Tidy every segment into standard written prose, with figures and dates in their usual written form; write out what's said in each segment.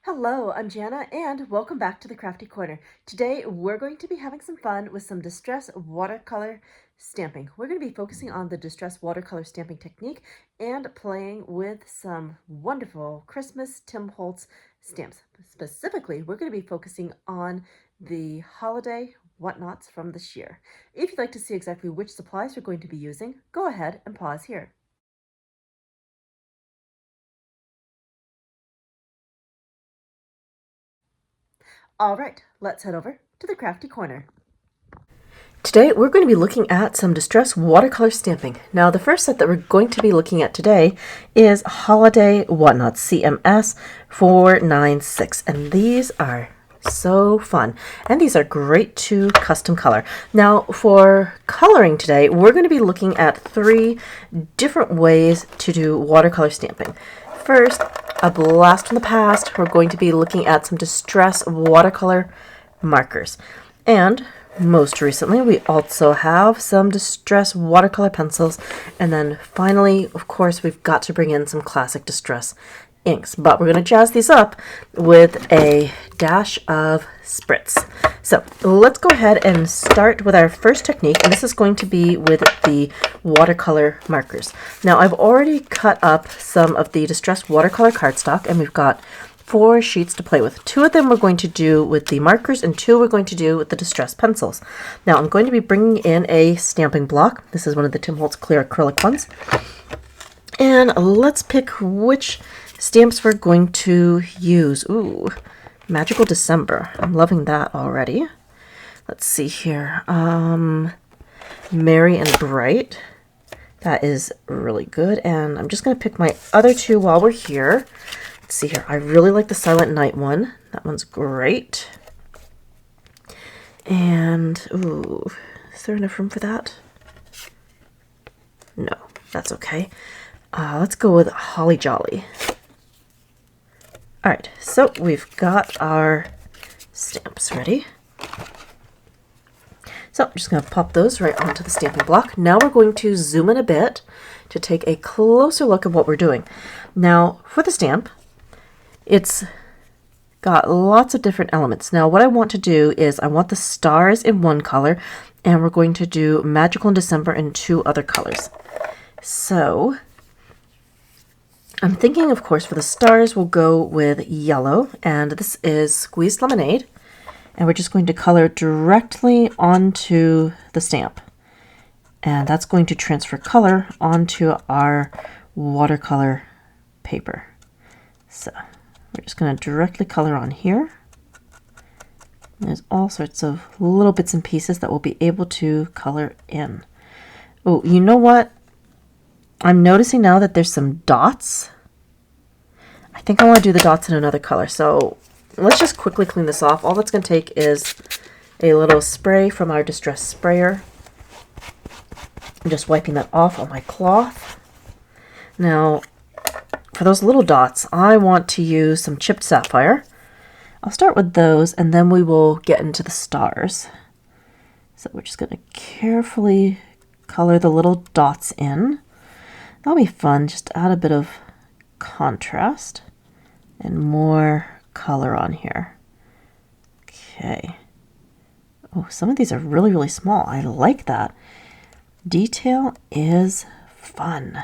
Hello, I'm Janna, and welcome back to the Crafty Corner. Today, we're going to be having some fun with some distress watercolor stamping. We're going to be focusing on the distress watercolor stamping technique and playing with some wonderful Christmas Tim Holtz stamps. Specifically, we're going to be focusing on the holiday whatnots from this year. If you'd like to see exactly which supplies we're going to be using, go ahead and pause here. All right, let's head over to the Crafty Corner. Today we're going to be looking at some distress watercolor stamping. Now the first set that we're going to be looking at today is Holiday Whatnots CMS 496, and these are so fun, and these are great to custom color. Now for coloring today, we're going to be looking at 3 different ways to do watercolor stamping. First, a blast from the past, we're going to be looking at some distress watercolor markers. And most recently, we also have some distress watercolor pencils. And then finally, of course, we've got to bring in some classic distress inks. But we're going to jazz these up with a dash of spritz. So let's go ahead and start with our first technique. And this is going to be with the watercolor markers. Now, I've already cut up some of the distress watercolor cardstock, and we've got 4 sheets to play with. 2 of them we're going to do with the markers, and 2 we're going to do with the distress pencils. Now I'm going to be bringing in a stamping block. This is one of the Tim Holtz clear acrylic ones. And let's pick which stamps we're going to use. Ooh, Magical December. I'm loving that already. Let's see here. Merry and Bright. That is really good. And I'm just going to pick my other 2 while we're here. Let's see here. I really like the Silent Night one. That one's great. And, ooh, is there enough room for that? No, that's okay. Let's go with Holly Jolly. All right, so we've got our stamps ready. So I'm just going to pop those right onto the stamping block. Now we're going to zoom in a bit to take a closer look at what we're doing. Now, for the stamp, it's got lots of different elements. Now what I want to do is I want the stars in one color, and we're going to do Magical in December in 2 other colors. So I'm thinking, of course, for the stars we'll go with yellow, and this is Squeezed Lemonade, and we're just going to color directly onto the stamp, and that's going to transfer color onto our watercolor paper. So we're just going to directly color on here. There's all sorts of little bits and pieces that we'll be able to color in. Oh, you know what? I'm noticing now that there's some dots. I think I want to do the dots in another color. So let's just quickly clean this off. All that's going to take is a little spray from our distress sprayer. I'm just wiping that off on my cloth. Now, for those little dots, I want to use some chipped sapphire. I'll start with those, and then we will get into the stars. So we're just going to carefully color the little dots in. That'll be fun, just add a bit of contrast and more color on here. Okay. Oh, some of these are really, really small. I like that. Detail is fun.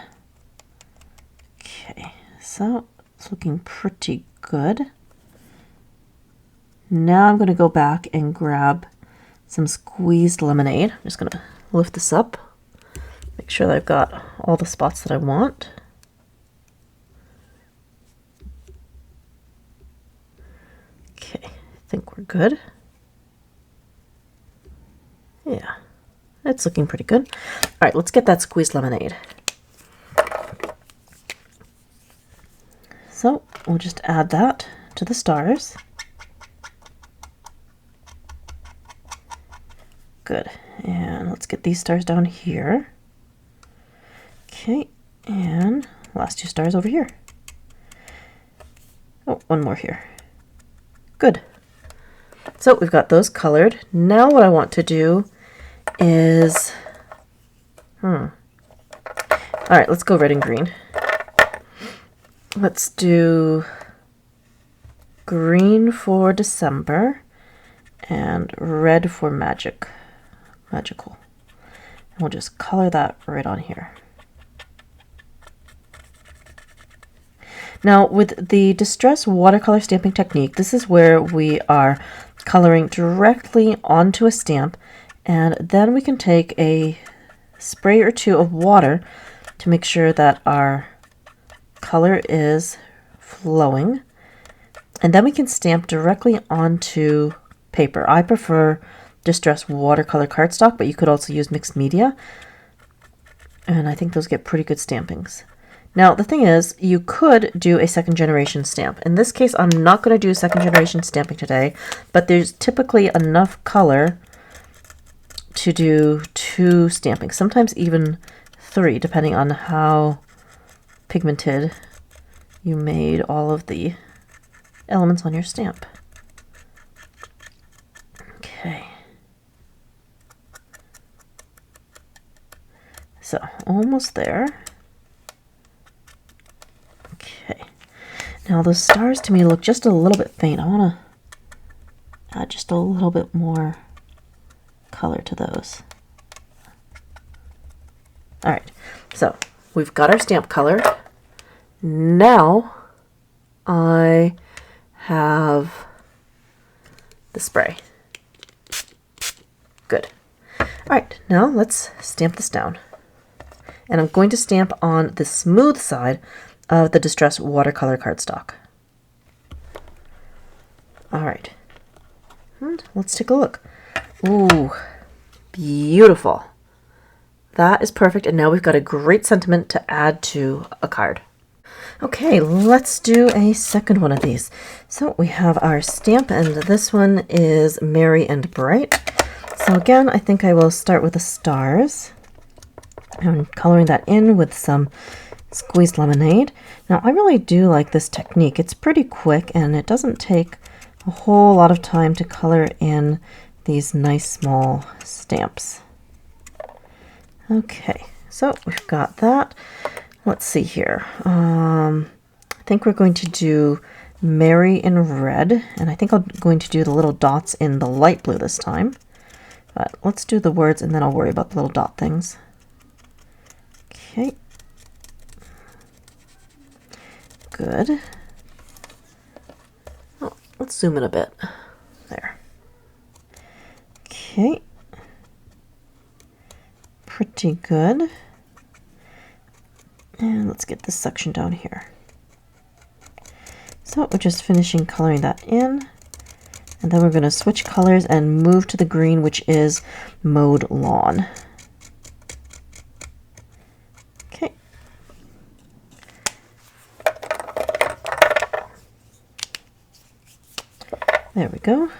Okay. So it's looking pretty good. Now I'm going to go back and grab some Squeezed Lemonade. I'm just going to lift this up, make sure that I've got all the spots that I want. Okay, I think we're good. Yeah, it's looking pretty good. All right, let's get that Squeezed Lemonade. So we'll just add that to the stars. Good. And let's get these stars down here. Okay, and last 2 stars over here. Oh, one more here. Good. So we've got those colored. Now what I want to do is, all right, let's go red and green. Let's do green for December and red for magical. And we'll just color that right on here. Now with the Distress watercolor stamping technique, this is where we are coloring directly onto a stamp, and then we can take a spray or two of water to make sure that our color is flowing, and then we can stamp directly onto paper. I prefer Distress watercolor cardstock, but you could also use mixed media, and I think those get pretty good stampings. Now the thing is, you could do a second generation stamp. In this case, I'm not going to do second generation stamping today, but there's typically enough color to do 2 stampings, sometimes even 3, depending on how pigmented you made all of the elements on your stamp. Okay. So, almost there. Okay. Now those stars to me look just a little bit faint. I want to add just a little bit more color to those. All right, so we've got our stamp color. Now I have the spray. Good. All right, now let's stamp this down. And I'm going to stamp on the smooth side of the Distress watercolor cardstock. All right, and let's take a look. Ooh, beautiful. That is perfect, and now we've got a great sentiment to add to a card. Okay, let's do a second one of these. So we have our stamp, and this one is Merry and Bright. So again, I think I will start with the stars. I'm coloring that in with some squeezed lemonade. Now I really do like this technique. It's pretty quick, and it doesn't take a whole lot of time to color in these nice small stamps. Okay, so we've got that. Let's see here. I think we're going to do Merry in red, and I think I'm going to do the little dots in the light blue this time. But let's do the words, and then I'll worry about the little dot things. Okay. Good. Oh, let's zoom in a bit. There. Okay. Pretty good. And let's get this section down here. So we're just finishing coloring that in. And then we're going to switch colors and move to the green, which is Mowed Lawn. Okay. There we go.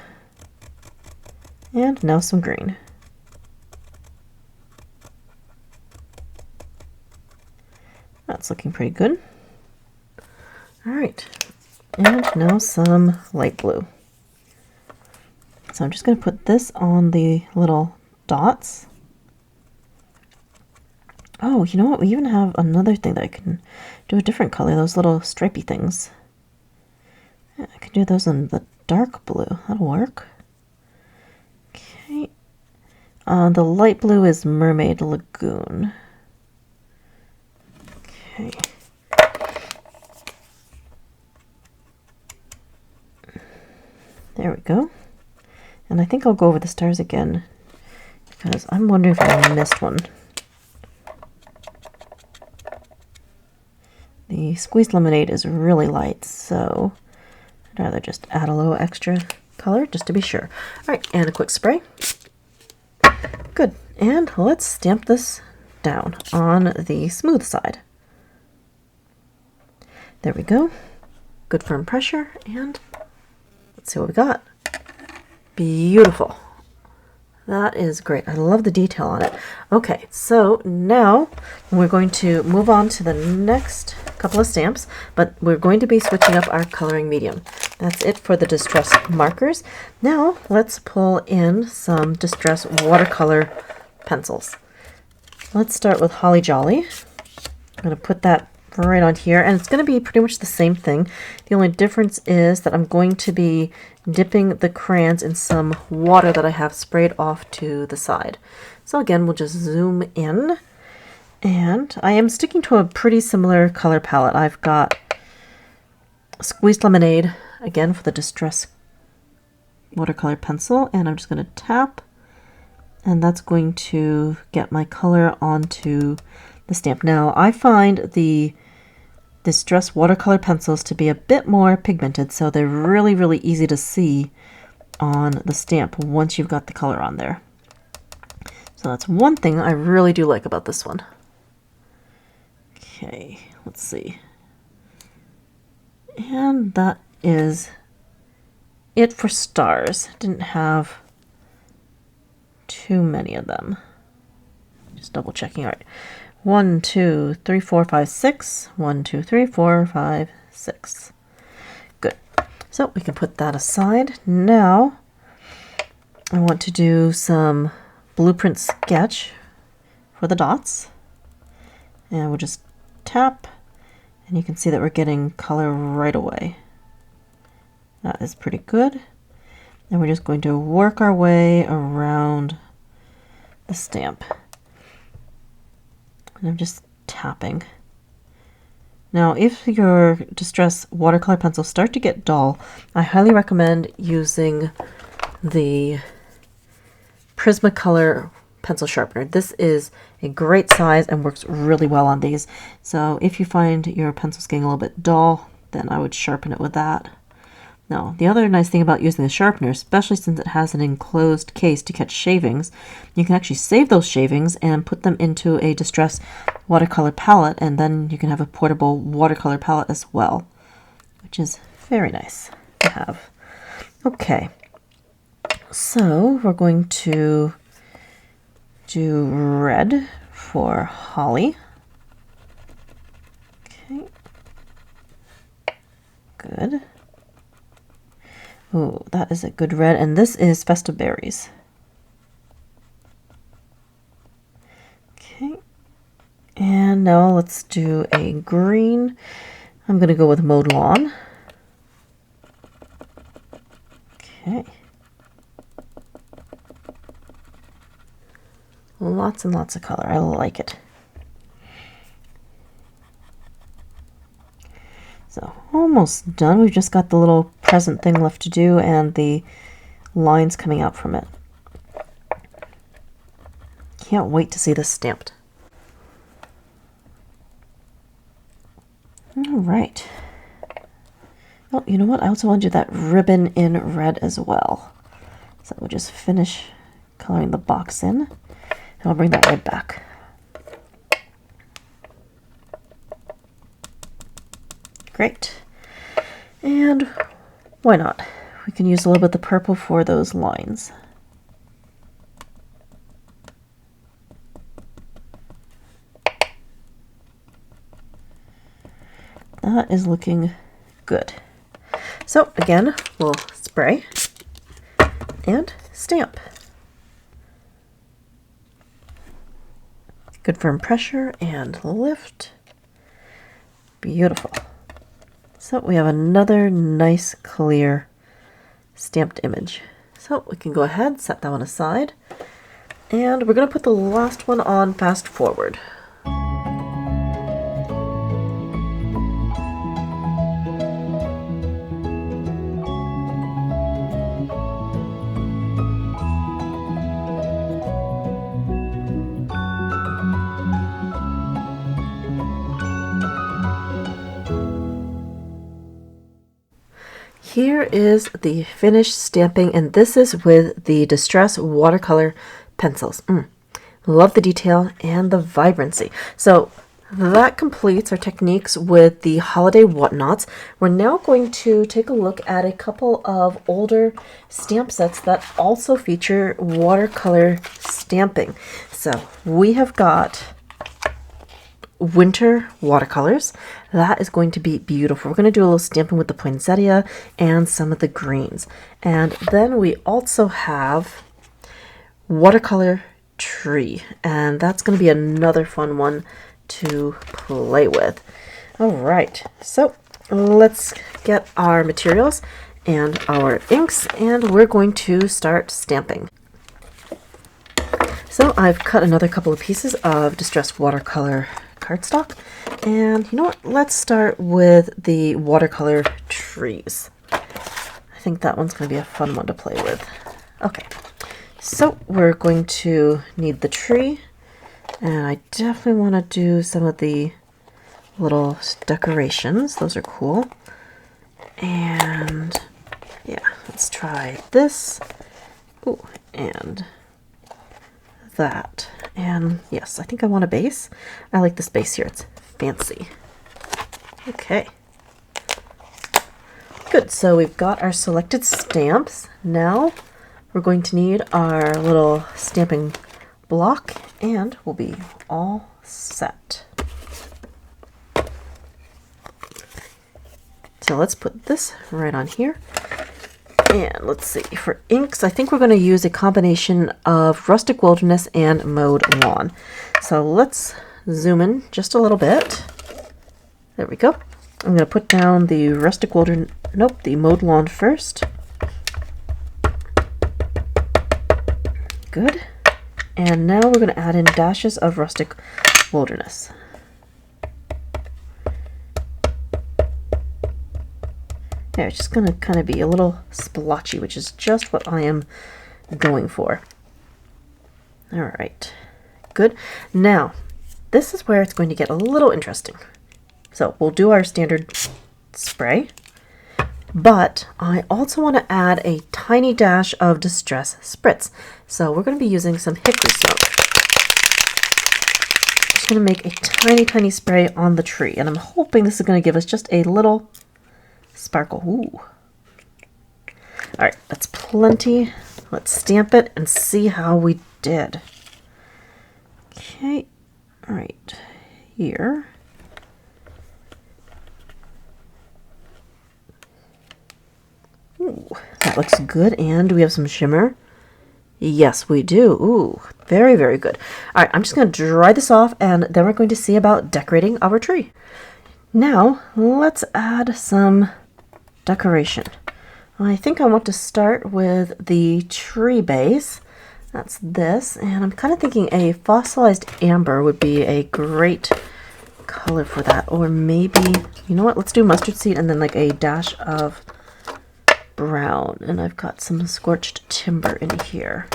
And now some green. That's looking pretty good. All right, and now some light blue. So I'm just going to put this on the little dots. Oh, you know what? We even have another thing that I can do a different color, those little stripy things. Yeah, I can do those in the dark blue. That'll work. Okay. The light blue is Mermaid Lagoon. Okay. There we go. And I think I'll go over the stars again because I'm wondering if I missed one. The squeezed lemonade is really light, so I'd rather just add a little extra color just to be sure. All right, and a quick spray. Good. And let's stamp this down on the smooth side. There we go. Good firm pressure, and let's see what we got. Beautiful. That is great. I love the detail on it. Okay, so now we're going to move on to the next couple of stamps, but we're going to be switching up our coloring medium. That's it for the Distress markers. Now let's pull in some Distress watercolor pencils. Let's start with Holly Jolly. I'm going to put that right on here, and it's going to be pretty much the same thing. The only difference is that I'm going to be dipping the crayons in some water that I have sprayed off to the side. So again, we'll just zoom in, and I am sticking to a pretty similar color palette. I've got Squeezed Lemonade, again for the Distress watercolor pencil, and I'm just going to tap, and that's going to get my color onto the stamp. Now, I find the Distress watercolor pencils to be a bit more pigmented, so they're really, really easy to see on the stamp once you've got the color on there. So that's one thing I really do like about this one. Okay, let's see. And that is it for stars. Didn't have too many of them. Just double checking. All right. 1, 2, 3, 4, 5, 6. 1, 2, 3, 4, 5, 6. Good. So we can put that aside. Now I want to do some blueprint sketch for the dots. And we'll just tap, and you can see that we're getting color right away. That is pretty good. And we're just going to work our way around the stamp. And I'm just tapping. Now, if your Distress watercolor pencils start to get dull, I highly recommend using the Prismacolor pencil sharpener. This is a great size and works really well on these. So if you find your pencils getting a little bit dull, then I would sharpen it with that. Now, the other nice thing about using the sharpener, especially since it has an enclosed case to catch shavings, you can actually save those shavings and put them into a Distress watercolor palette, and then you can have a portable watercolor palette as well, which is very nice to have. Okay, so we're going to do red for Holly. Okay, good. Oh, that is a good red, and this is Festive Berries. Okay, and now let's do a green. I'm going to go with Mowed Lawn. Okay. Lots and lots of color. I like it. So almost done. We've just got the little present thing left to do and the lines coming out from it. Can't wait to see this stamped. All right. Oh, you know what? I also want to do that ribbon in red as well. So we'll just finish coloring the box in, and I'll bring that red back. Great. And why not? We can use a little bit of the purple for those lines. That is looking good. So again, we'll spray and stamp. Good firm pressure and lift. Beautiful. So we have another nice clear stamped image. So we can go ahead, set that one aside, and we're going to put the last one on fast forward. Here is the finished stamping, and this is with the Distress watercolor pencils. Love the detail and the vibrancy. So that completes our techniques with the holiday whatnots. We're now going to take a look at a couple of older stamp sets that also feature watercolor stamping. So we have got winter watercolors. That is going to be beautiful. We're going to do a little stamping with the poinsettia and some of the greens. And then we also have watercolor tree, and that's going to be another fun one to play with. All right, so let's get our materials and our inks, and we're going to start stamping. So I've cut another couple of pieces of distressed watercolor cardstock, and you know what, let's start with the watercolor trees. I think that one's going to be a fun one to play with. Okay, so we're going to need the tree, and I definitely want to do some of the little decorations. Those are cool. And yeah, let's try this. Ooh, and that. And yes, I think I want a base. I like this base here. It's fancy. Okay. Good. So we've got our selected stamps. Now we're going to need our little stamping block, and we'll be all set. So let's put this right on here. And let's see, for inks, I think we're going to use a combination of Rustic Wilderness and Mowed Lawn. So let's zoom in just a little bit. There we go. I'm going to put down the Rustic Wilderness, nope, the Mowed Lawn first. Good. And now we're going to add in dashes of Rustic Wilderness. Yeah, it's just going to kind of be a little splotchy, which is just what I am going for. All right, good. Now, this is where it's going to get a little interesting. So we'll do our standard spray, but I also want to add a tiny dash of Distress Spritz. So we're going to be using some hickory smoke. Just going to make a tiny, tiny spray on the tree, and I'm hoping this is going to give us just a little sparkle. Ooh. All right, that's plenty. Let's stamp it and see how we did. Okay, all right, here. Ooh, that looks good. And do we have some shimmer? Yes, we do. Ooh, very, very good. All right, I'm just going to dry this off, and then we're going to see about decorating our tree. Now, let's add some decoration. I think I want to start with the tree base. That's this, and I'm kind of thinking a fossilized amber would be a great color for that. Or maybe, you know what, let's do mustard seed and then like a dash of brown. And I've got some scorched timber in here.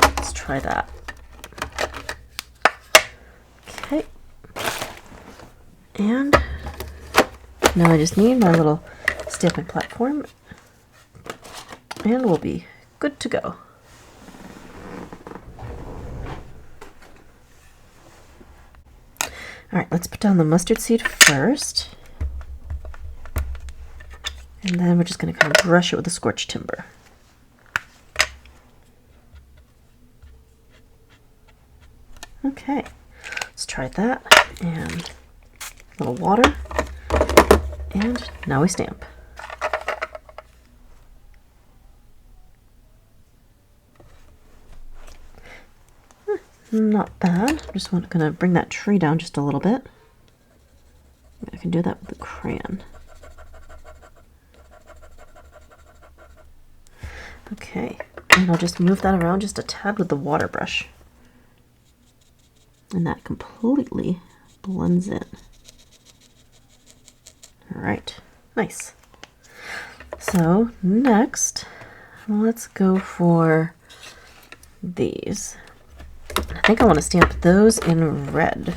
Let's try that. Okay. And now I just need my little stamping platform, and we'll be good to go. All right, let's put down the mustard seed first, and then we're just going to kind of brush it with the scorched timber. Okay, let's try that, and a little water, and now we stamp. Not bad. Just gonna bring that tree down just a little bit. I can do that with the crayon. Okay, and I'll just move that around just a tad with the water brush. And that completely blends in. All right, nice. So next, let's go for these. I think I want to stamp those in red.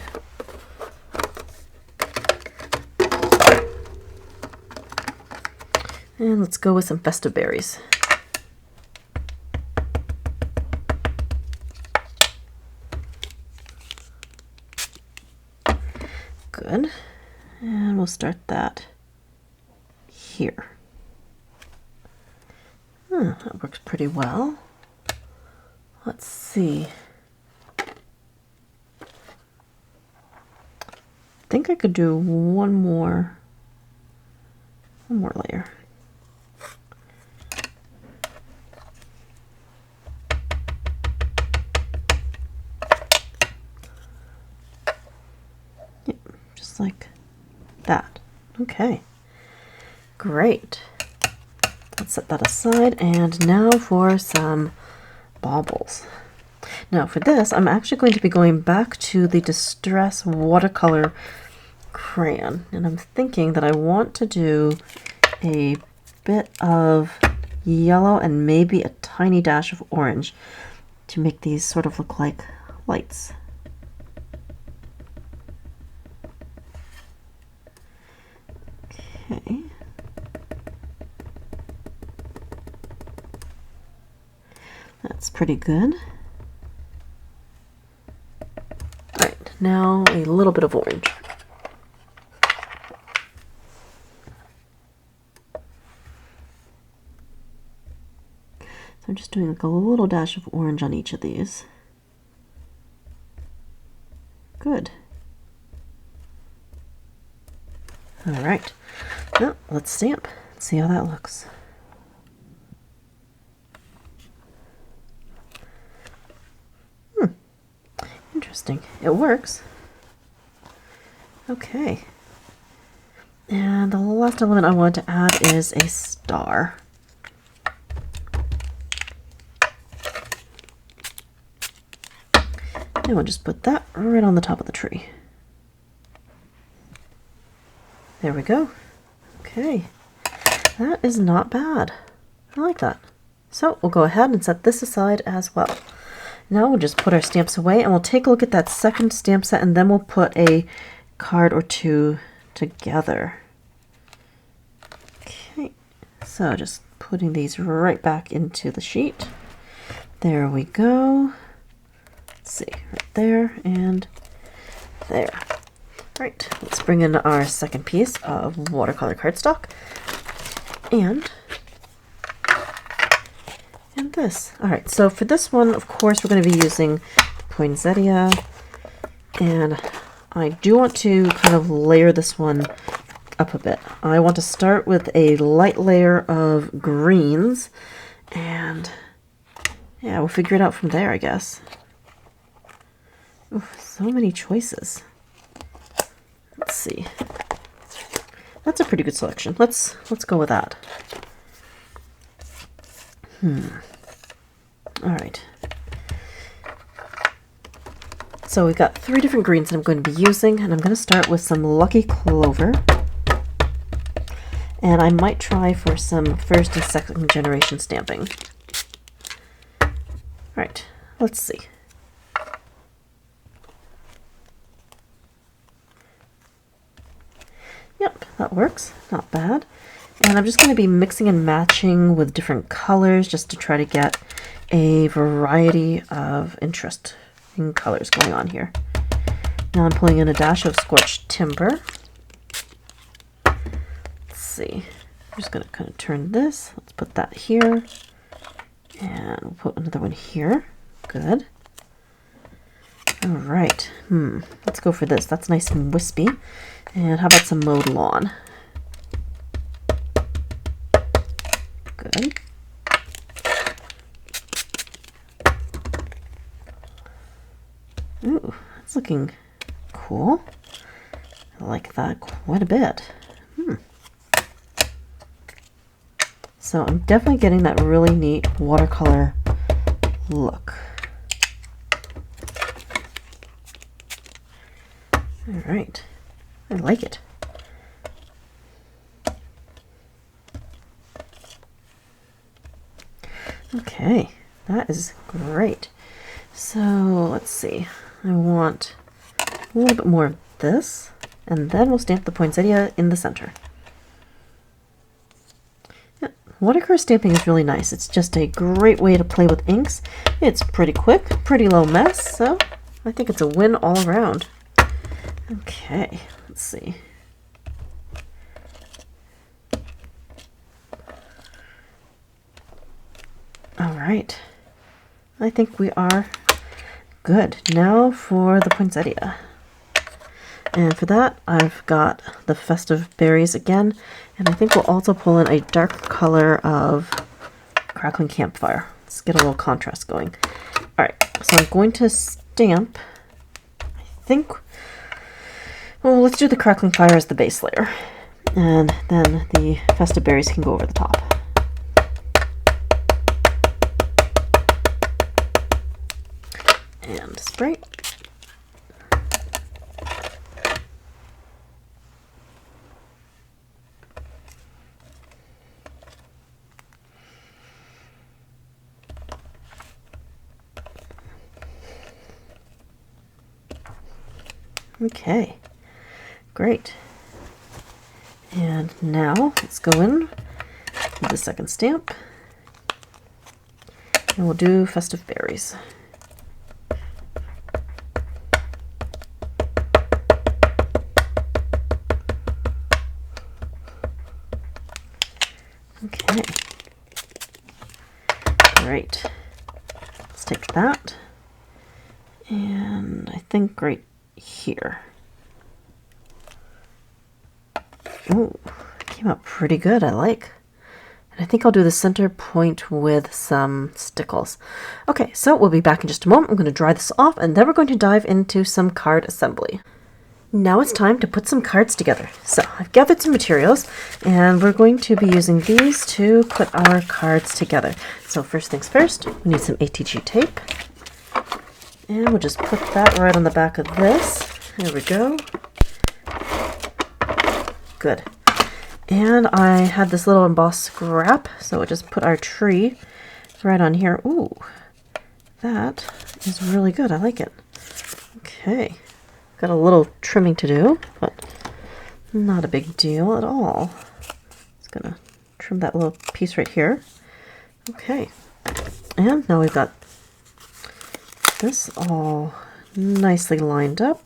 And let's go with some festive berries. Good. And we'll start that here. That works pretty well. Let's see. I think I could do one more layer. Yep, just like that. Okay, great. Let's set that aside, and now for some baubles. Now for this, I'm actually going to be going back to the Distress watercolor crayon, and I'm thinking that I want to do a bit of yellow and maybe a tiny dash of orange to make these sort of look like lights. Okay. That's pretty good. Alright, now a little bit of orange. I'm just doing like a little dash of orange on each of these. Good. All right. Now let's stamp. Let's see how that looks. Interesting. It works. Okay. And the last element I want to add is a star. And we'll just put that right on the top of the tree. There we go. Okay. That is not bad. I like that. So we'll go ahead and set this aside as well. Now we'll just put our stamps away, and we'll take a look at that second stamp set, and then we'll put a card or two together. Okay. So just putting these right back into the sheet. There we go. See, right there and there. Right, let's bring in our second piece of watercolor cardstock and this. All right, so for this one, of course, we're going to be using poinsettia, and I do want to kind of layer this one up a bit. I want to start with a light layer of greens, and yeah, we'll figure it out from there, I guess. Ooh, so many choices. Let's see. That's a pretty good selection. Let's go with that. All right. So we've got 3 different greens that I'm going to be using, and I'm going to start with some Lucky Clover. And I might try for some first and second generation stamping. All right, let's see. Yep, that works. Not bad. And I'm just going to be mixing and matching with different colors just to try to get a variety of interesting colors going on here. Now I'm pulling in a dash of Scorched Timber. Let's see. I'm just going to kind of turn this. Let's put that here. And we'll put another one here. Good. All right. Let's go for this. That's nice and wispy. And how about some mowed lawn? Good. Ooh, that's looking cool. I like that quite a bit. So I'm definitely getting that really neat watercolor look. All right. I like it. Okay, that is great. So let's see. I want a little bit more of this, and then we'll stamp the poinsettia in the center. Yeah, watercolor stamping is really nice. It's just a great way to play with inks. It's pretty quick, pretty low mess, so I think it's a win all around. Okay, let's see. All right, I think we are good. Now for the poinsettia. And for that, I've got the festive berries again, and I think we'll also pull in a dark color of crackling campfire. Let's get a little contrast going. All right, so I'm going to stamp, I think, well, let's do the crackling fire as the base layer. And then the festive berries can go over the top. And spray. Okay, great. And now let's go in with the second stamp, and we'll do festive berries. Okay, great. Let's take that, and I think right here. Ooh, came out pretty good, I like. And I think I'll do the center point with some stickles. Okay, so we'll be back in just a moment. I'm going to dry this off, and then we're going to dive into some card assembly. Now it's time to put some cards together. So I've gathered some materials, and we're going to be using these to put our cards together. So first things first, we need some ATG tape. And we'll just put that right on the back of this. There we go. Good. And I had this little embossed scrap, so we'll just put our tree right on here. Ooh, that is really good. I like it. Okay. Got a little trimming to do, but not a big deal at all. Just gonna trim that little piece right here. Okay. And now we've got this all nicely lined up,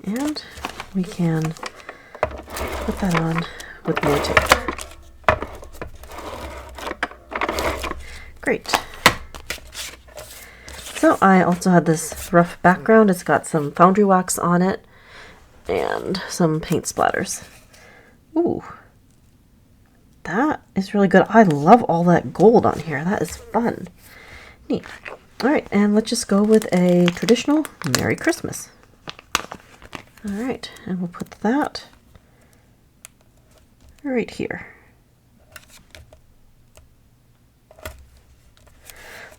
and we can put that on with more tape. Great. So I also had this rough background. It's got some foundry wax on it and some paint splatters. Ooh, that is really good. I love all that gold on here. That is fun. Neat. All right, and let's just go with a traditional Merry Christmas. All right, and we'll put that right here.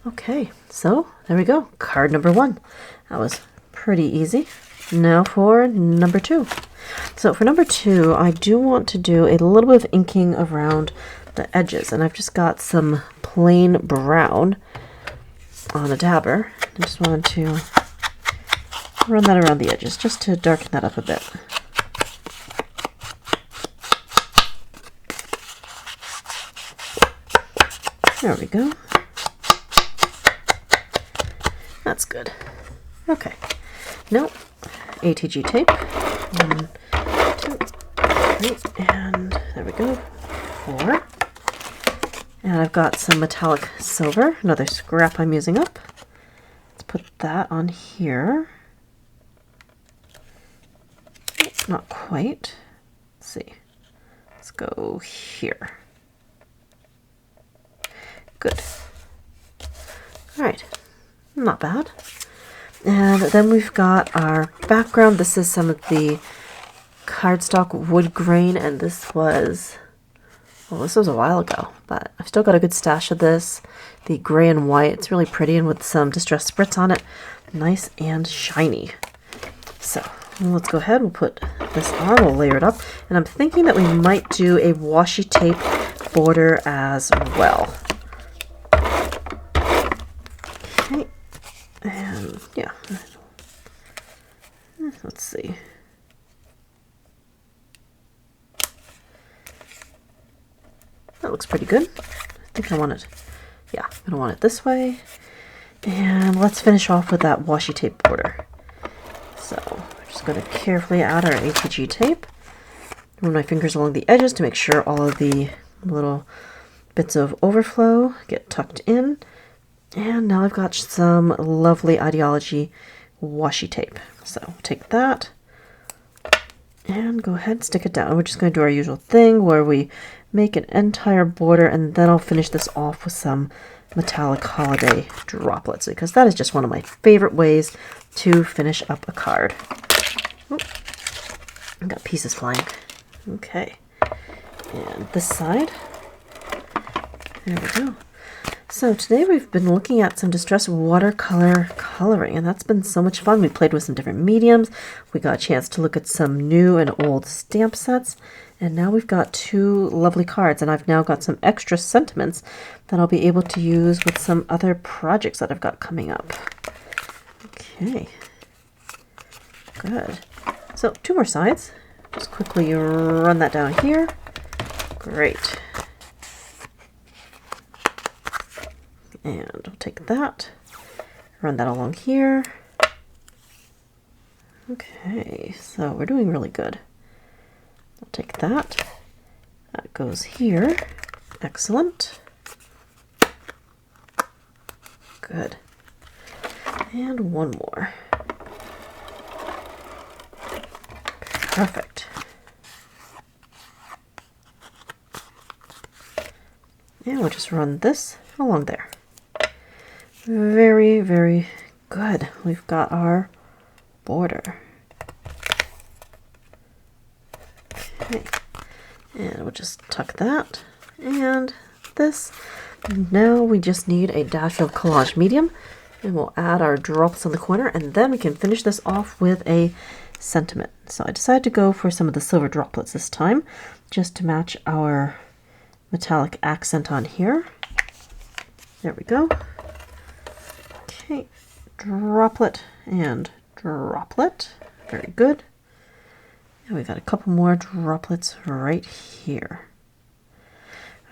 Okay, so there we go. Card number 1. That was pretty easy. Now for number 2. So for number 2, I do want to do a little bit of inking around the edges, and I've just got some plain brown on a dabber. I just wanted to run that around the edges just to darken that up a bit. There we go. That's good. Okay. Now, ATG tape. 1, 2, 3, and there we go. 4. And I've got some metallic silver, another scrap I'm using up. Let's put that on here. Not quite. Let's see. Let's go here. Good. All right. Not bad. And then we've got our background. This is some of the cardstock wood grain, and this was, well, this was a while ago, but I've still got a good stash of this. The gray and white, it's really pretty, and with some distress spritz on it. Nice and shiny. So let's go ahead, we'll put this on, we'll layer it up, and I'm thinking that we might do a washi tape border as well. Okay, and yeah, let's see. That looks pretty good. I think I want it, yeah, I'm gonna want it this way. And let's finish off with that washi tape border. So I'm just going to carefully add our ATG tape. Run my fingers along the edges to make sure all of the little bits of overflow get tucked in. And now I've got some lovely Ideology washi tape. So take that and go ahead and stick it down. We're just going to do our usual thing where we make an entire border, and then I'll finish this off with some metallic holiday droplets, because that is just one of my favorite ways to finish up a card. Oh, I've got pieces flying. Okay, and this side. There we go. So today we've been looking at some distress watercolor coloring, and that's been so much fun. We played with some different mediums. We got a chance to look at some new and old stamp sets, and now we've got 2 lovely cards, and I've now got some extra sentiments that I'll be able to use with some other projects that I've got coming up. Okay, good. So 2 more sides. Just quickly run that down here. Great. And we'll take that, run that along here. Okay, so we're doing really good. I'll take that. That goes here. Excellent. Good. And one more. Perfect. And we'll just run this along there. Very, very good. We've got our border. Okay. And we'll just tuck that and this. Now we just need a dash of collage medium, and we'll add our drops in the corner, and then we can finish this off with a sentiment. So I decided to go for some of the silver droplets this time, just to match our metallic accent on here. There we go. Okay, droplet and droplet. Very good. And we've got a couple more droplets right here.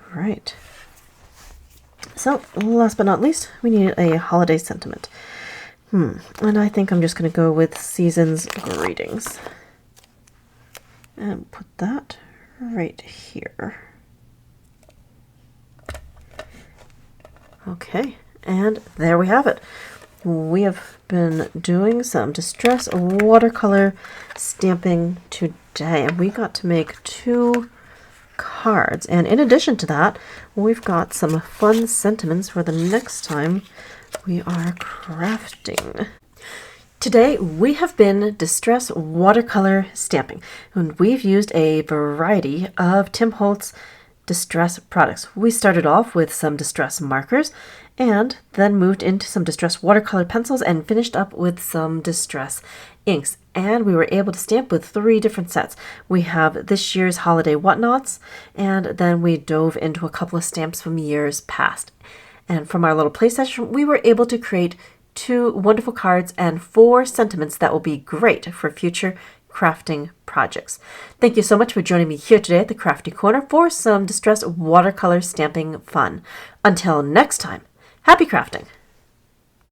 All right. So, last but not least, we need a holiday sentiment. And I think I'm just going to go with Season's Greetings. And put that right here. Okay, and there we have it. We have been doing some distress watercolor stamping today, and we got to make 2 cards. And in addition to that, we've got some fun sentiments for the next time we are crafting. Today we have been distress watercolor stamping, and we've used a variety of Tim Holtz distress products. We started off with some distress markers and then moved into some distress watercolor pencils and finished up with some distress inks. And we were able to stamp with 3 different sets. We have this year's holiday whatnots, and then we dove into a couple of stamps from years past. And from our little play session, we were able to create 2 wonderful cards and 4 sentiments that will be great for future crafting projects. Thank you so much for joining me here today at the Crafty Corner for some distress watercolor stamping fun. Until next time, happy crafting!